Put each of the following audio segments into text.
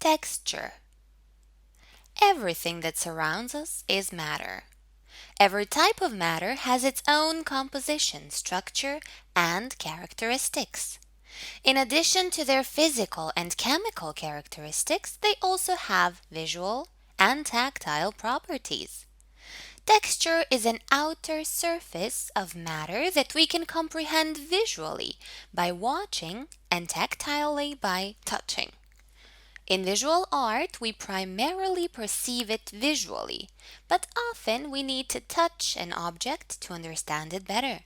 Texture. Everything that surrounds us is matter. Every type of matter has its own composition, structure, and characteristics. In addition to their physical and chemical characteristics, they also have visual and tactile properties. Texture is an outer surface of matter that we can comprehend visually by watching and tactilely by touching. In visual art, we primarily perceive it visually, but often we need to touch an object to understand it better.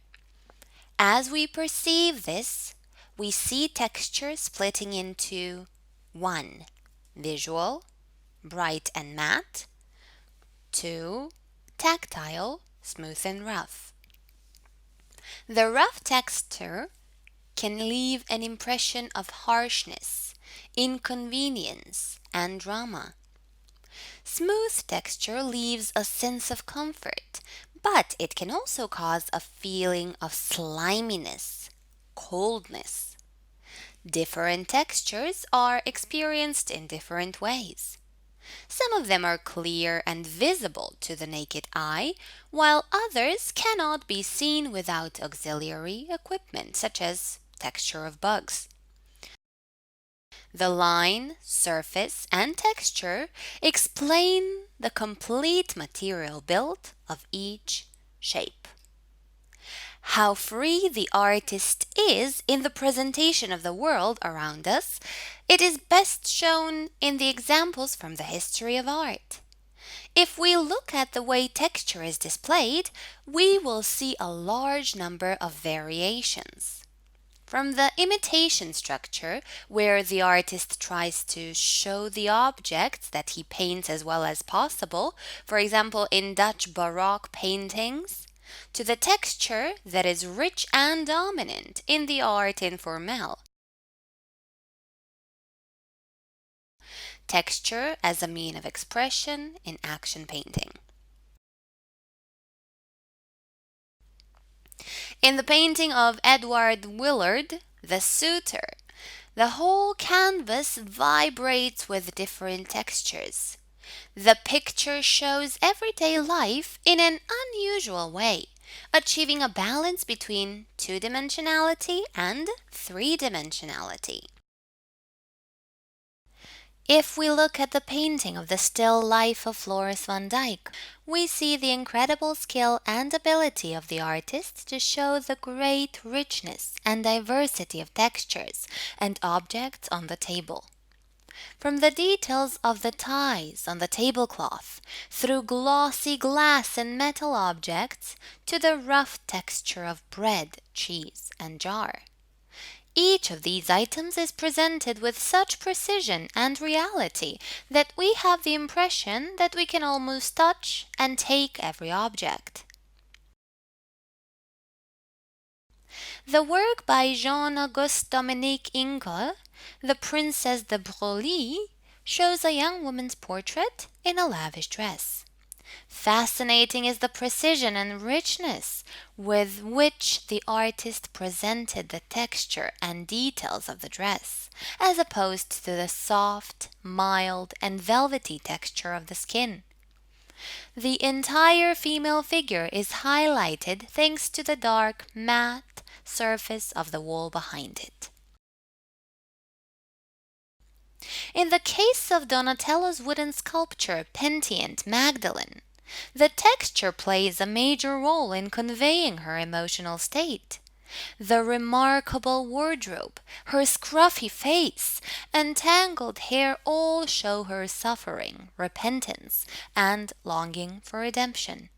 As we perceive this, we see texture splitting into 1. Visual, bright and matte, 2. Tactile, smooth and rough. The rough texture can leave an impression of harshness, inconvenience, and drama. Smooth texture leaves a sense of comfort, but it can also cause a feeling of sliminess, coldness. Different textures are experienced in different ways. Some of them are clear and visible to the naked eye, while others cannot be seen without auxiliary equipment, such as texture of bugs. The line, surface, and texture explain the complete material build of each shape. How free the artist is in the presentation of the world around us, it is best shown in the examples from the history of art. If we look at the way texture is displayed, we will see a large number of variations. From the imitation structure, where the artist tries to show the objects that he paints as well as possible, for example in Dutch Baroque paintings, to the texture that is rich and dominant in the art informel. Texture as a mean of expression in action painting. In the painting of Edward Willard, The Suitor, the whole canvas vibrates with different textures. The picture shows everyday life in an unusual way, achieving a balance between two-dimensionality and three-dimensionality. If we look at the painting of the still life of Floris van Dyck, we see the incredible skill and ability of the artist to show the great richness and diversity of textures and objects on the table. From the details of the ties on the tablecloth, through glossy glass and metal objects, to the rough texture of bread, cheese, and jar. Each of these items is presented with such precision and reality that we have the impression that we can almost touch and take every object. The work by Jean-Auguste Dominique Ingres, The Princess de Broglie, shows a young woman's portrait in a lavish dress. Fascinating is the precision and richness with which the artist presented the texture and details of the dress, as opposed to the soft, mild, and velvety texture of the skin. The entire female figure is highlighted thanks to the dark, matte surface of the wall behind it. In the case of Donatello's wooden sculpture Penitente Magdalene, the texture plays a major role in conveying her emotional state. The remarkable wardrobe, her scruffy face, and tangled hair all show her suffering, repentance, and longing for redemption.